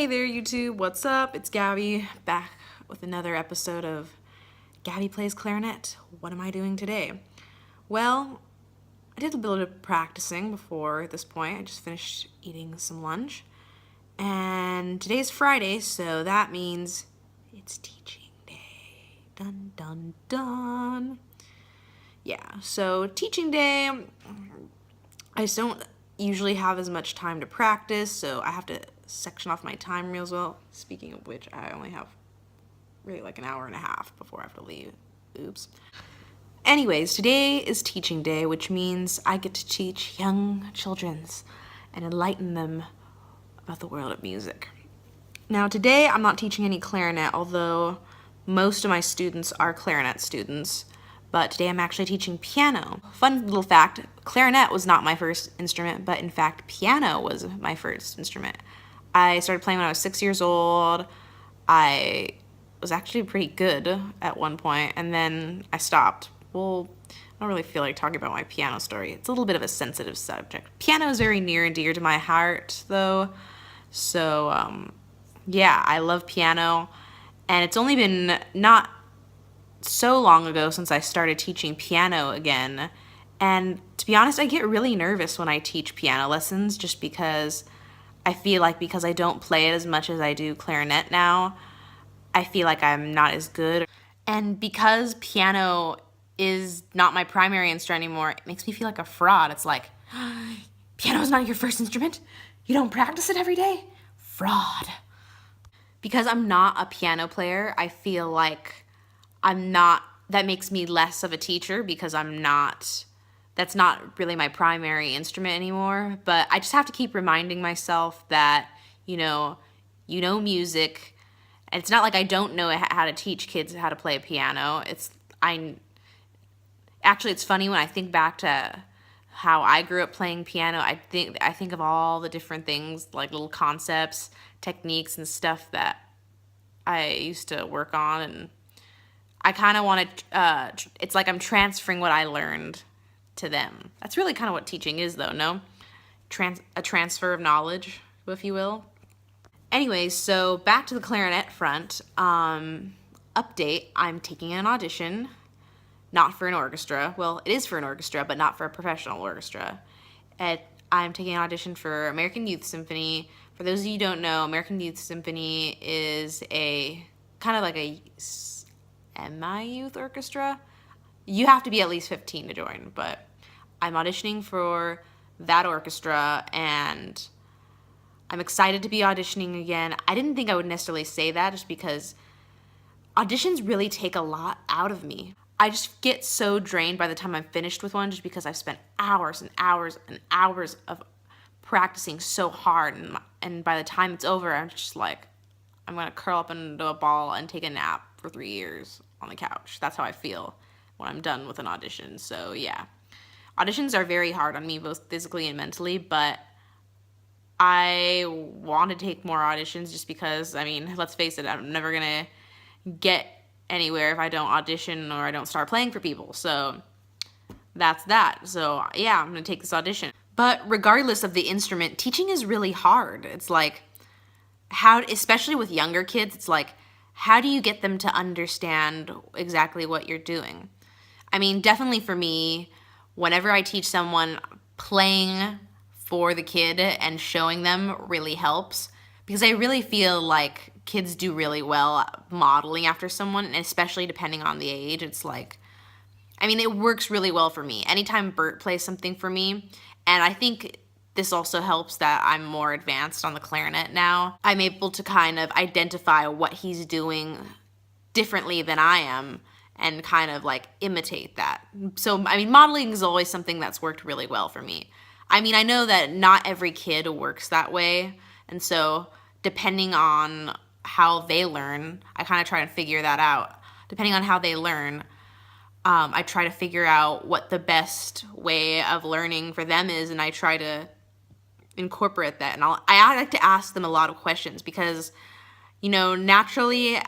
Hey there, YouTube. What's up? It's Gabby, back with another episode of Gabby Plays Clarinet. What am I doing today? Well, I did a bit of practicing before this point. I just finished eating some lunch. And today's Friday, so that means it's teaching day. Dun, dun, dun. Yeah, so teaching day, I just don't usually have as much time to practice, so I have to section off my time real well. Speaking of which, I only have really like an hour and a half before I have to leave. Oops. Anyways, today is teaching day, which means I get to teach young children and enlighten them about the world of music. Now today I'm not teaching any clarinet, although most of my students are clarinet students, but today I'm actually teaching piano. Fun little fact, clarinet was not my first instrument, but in fact piano was my first instrument. I started playing when I was 6 years old. I was actually pretty good at one point, and then I stopped. Well, I don't really feel like talking about my piano story. It's a little bit of a sensitive subject. Piano is very near and dear to my heart, though. So, yeah, I love piano, and it's only been not so long ago since I started teaching piano again. And to be honest, I get really nervous when I teach piano lessons just because I feel like because I don't play it as much as I do clarinet now, I feel like I'm not as good. And because piano is not my primary instrument anymore, it makes me feel like a fraud. It's like, piano is not your first instrument? You don't practice it every day? Fraud. Because I'm not a piano player, I feel like that makes me less of a teacher because that's not really my primary instrument anymore. But I just have to keep reminding myself that, you know music, and it's not like I don't know how to teach kids how to play a piano. It's funny when I think back to how I grew up playing piano. I think of all the different things, like little concepts, techniques, and stuff that I used to work on, and I kind of want to, it's like I'm transferring what I learned to them. That's really kind of what teaching is, though, no? A transfer of knowledge, if you will. Anyways, so back to the clarinet front. Update, I'm taking an audition, not for an orchestra. Well, it is for an orchestra, but not for a professional orchestra. I'm taking an audition for American Youth Symphony. For those of you who don't know, American Youth Symphony is a kind of like a semi-youth orchestra. You have to be at least 15 to join, but I'm auditioning for that orchestra, and I'm excited to be auditioning again. I didn't think I would necessarily say that just because auditions really take a lot out of me. I just get so drained by the time I'm finished with one just because I've spent hours and hours and hours of practicing so hard, and by the time it's over, I'm just like, I'm gonna curl up into a ball and take a nap for 3 years on the couch. That's how I feel when I'm done with an audition. So yeah, auditions are very hard on me, both physically and mentally, but I want to take more auditions just because, I mean, let's face it, I'm never gonna get anywhere if I don't audition or I don't start playing for people. So that's that. So yeah, I'm gonna take this audition. But regardless of the instrument, teaching is really hard. It's like, especially with younger kids, it's like, how do you get them to understand exactly what you're doing? I mean, definitely for me, whenever I teach someone, playing for the kid and showing them really helps, because I really feel like kids do really well modeling after someone, and especially depending on the age. It's like, I mean, it works really well for me. Anytime Bert plays something for me, and I think this also helps that I'm more advanced on the clarinet now. I'm able to kind of identify what he's doing differently than I am and kind of like imitate that. So, I mean, modeling is always something that's worked really well for me. I mean, I know that not every kid works that way, and so depending on how they learn, I kind of try to figure that out. Depending on how they learn, I try to figure out what the best way of learning for them is, and I try to incorporate that. And I like to ask them a lot of questions because, naturally,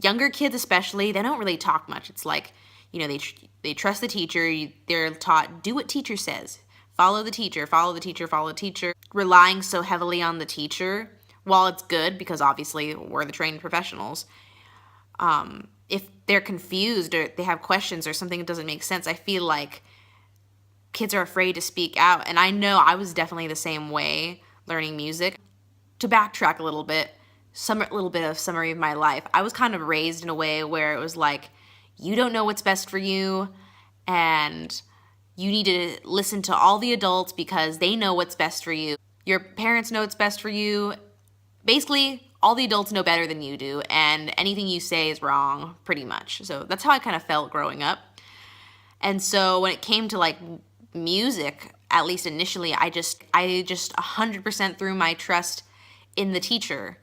younger kids especially, they don't really talk much. It's like, they trust the teacher. They're taught, do what teacher says. Follow the teacher, follow the teacher, follow the teacher. Relying so heavily on the teacher while it's good because obviously we're the trained professionals, if they're confused or they have questions or something that doesn't make sense, I feel like kids are afraid to speak out. And I know I was definitely the same way learning music. To backtrack a little bit, little bit of summary of my life. I was kind of raised in a way where it was like, you don't know what's best for you, and you need to listen to all the adults because they know what's best for you. Your parents know what's best for you. Basically, all the adults know better than you do, and anything you say is wrong, pretty much. So that's how I kind of felt growing up. And so when it came to like music, at least initially, I just 100% threw my trust in the teacher.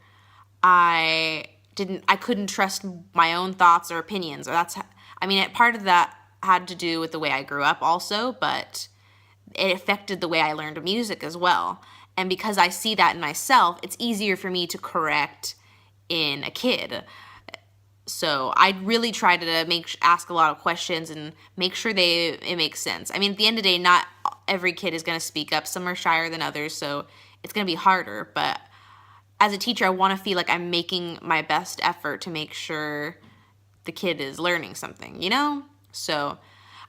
I couldn't trust my own thoughts or opinions, or part of that had to do with the way I grew up also, but it affected the way I learned music as well. And because I see that in myself, it's easier for me to correct in a kid. So I really try to ask a lot of questions and make sure it makes sense. I mean, at the end of the day, not every kid is going to speak up. Some are shyer than others, so it's going to be harder. But as a teacher, I want to feel like I'm making my best effort to make sure the kid is learning something, you know? So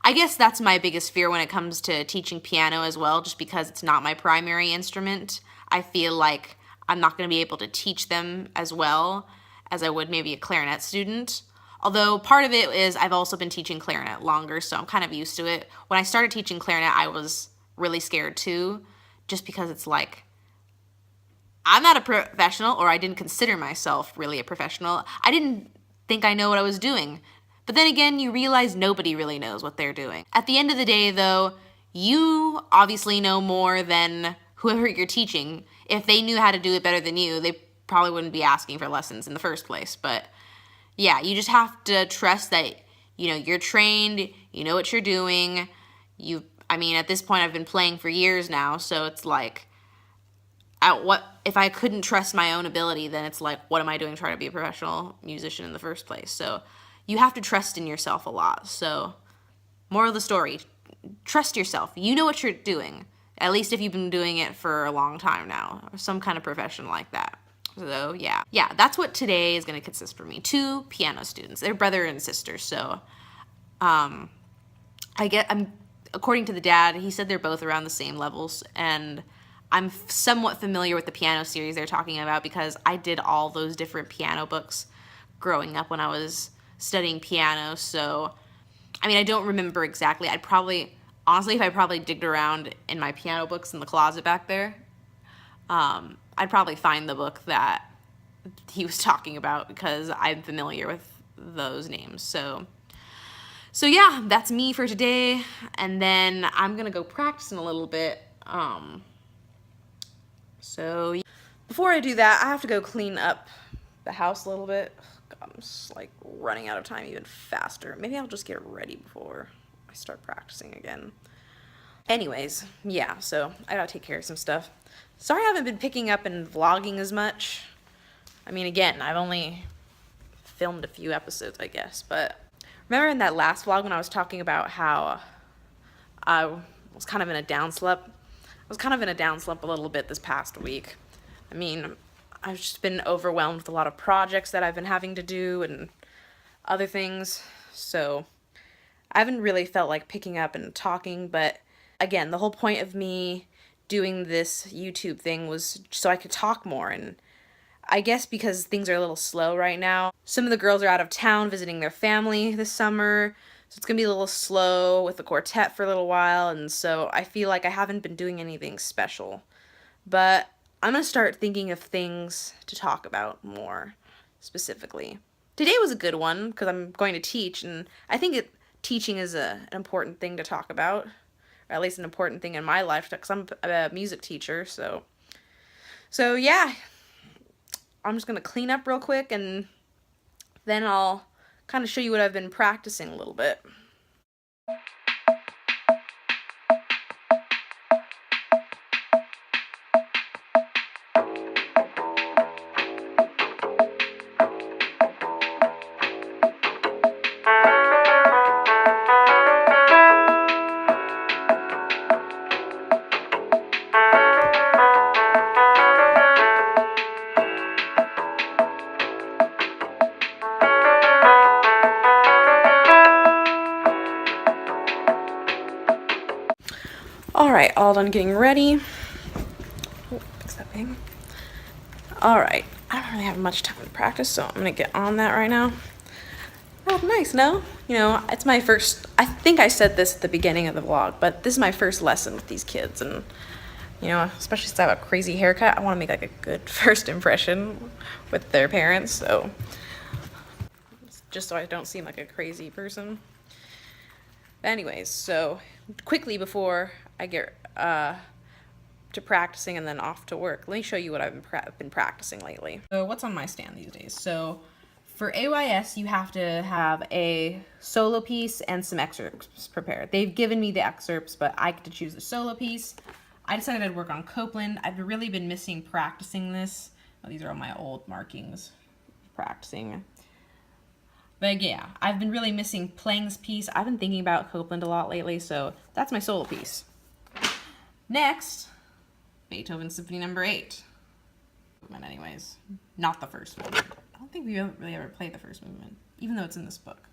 I guess that's my biggest fear when it comes to teaching piano as well, just because it's not my primary instrument. I feel like I'm not going to be able to teach them as well as I would maybe a clarinet student. Although part of it is I've also been teaching clarinet longer, so I'm kind of used to it. When I started teaching clarinet, I was really scared too, just because it's like, I'm not a professional, or I didn't consider myself really a professional. I didn't think I know what I was doing. But then again, you realize nobody really knows what they're doing. At the end of the day, though, you obviously know more than whoever you're teaching. If they knew how to do it better than you, they probably wouldn't be asking for lessons in the first place. But yeah, you just have to trust that, you're trained, you know what you're doing. At this point, I've been playing for years now, so it's like, if I couldn't trust my own ability, then it's like, what am I doing trying to be a professional musician in the first place? So you have to trust in yourself a lot. So moral of the story, trust yourself. You know what you're doing, at least if you've been doing it for a long time now, or some kind of profession like that. So yeah, that's what today is going to consist for me. 2 piano students. They're brother and sister. So according to the dad, he said they're both around the same levels, and I'm somewhat familiar with the piano series they're talking about because I did all those different piano books growing up when I was studying piano. So, I don't remember exactly. If I probably digged around in my piano books in the closet back there, I'd probably find the book that he was talking about because I'm familiar with those names. So yeah, that's me for today. And then I'm going to go practice in a little bit. So before I do that, I have to go clean up the house a little bit. God, I'm just like running out of time even faster. Maybe I'll just get ready before I start practicing again. Anyways, yeah, so I gotta take care of some stuff. Sorry I haven't been picking up and vlogging as much. Again, I've only filmed a few episodes, I guess, but remember in that last vlog when I was talking about how I was kind of in a down slump? I was kind of in a down slump a little bit this past week. I've just been overwhelmed with a lot of projects that I've been having to do and other things, so I haven't really felt like picking up and talking, but again, the whole point of me doing this YouTube thing was so I could talk more, and I guess because things are a little slow right now. Some of the girls are out of town visiting their family this summer, so it's going to be a little slow with the quartet for a little while, and so I feel like I haven't been doing anything special. But I'm going to start thinking of things to talk about more specifically. Today was a good one because I'm going to teach, and I think teaching is an important thing to talk about, or at least an important thing in my life because I'm a music teacher, so yeah. I'm just going to clean up real quick, and then I'll kind of show you what I've been practicing a little bit. all done getting ready. Oh, fix that thing. All right, I don't really have much time to practice, so I'm gonna get on that right now. Oh, nice, no? You know, it's my first, I think I said this at the beginning of the vlog, but this is my first lesson with these kids, and you know, especially since I have a crazy haircut, I want to make like a good first impression with their parents, so just so I don't seem like a crazy person. Anyways, so quickly before I get to practicing and then off to work, let me show you what I've been practicing lately. So what's on my stand these days? So for AYS, you have to have a solo piece and some excerpts prepared. They've given me the excerpts, but I get to choose the solo piece. I decided I'd work on Copeland. I've really been missing practicing this. Oh, these are all my old markings practicing. But yeah, I've been really missing playing this piece. I've been thinking about Copeland a lot lately, so that's my solo piece. Next, Beethoven Symphony No. 8. Movement anyways, not the first movement. I don't think we really ever played the first movement, even though it's in this book.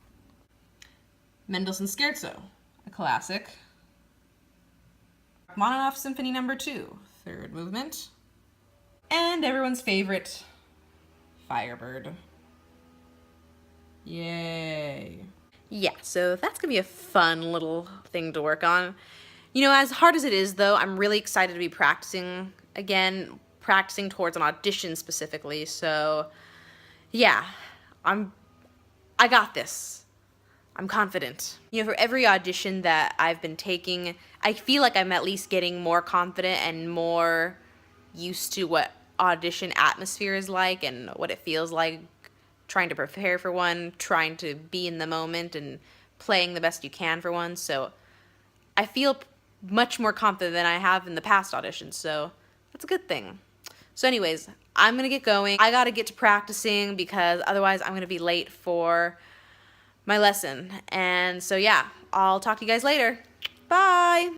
Mendelssohn's Scherzo, a classic. Rachmaninoff Symphony No. 2, third movement. And everyone's favorite, Firebird. Yay. Yeah, so that's gonna be a fun little thing to work on. You know, as hard as it is though, I'm really excited to be practicing again, practicing towards an audition specifically, so yeah, I got this. I'm confident. You know, for every audition that I've been taking, I feel like I'm at least getting more confident and more used to what audition atmosphere is like and what it feels like trying to prepare for one, trying to be in the moment and playing the best you can for one. So I feel much more confident than I have in the past auditions, so that's a good thing. So anyways, I'm gonna get going. I gotta get to practicing because otherwise I'm gonna be late for my lesson. And so yeah, I'll talk to you guys later. Bye!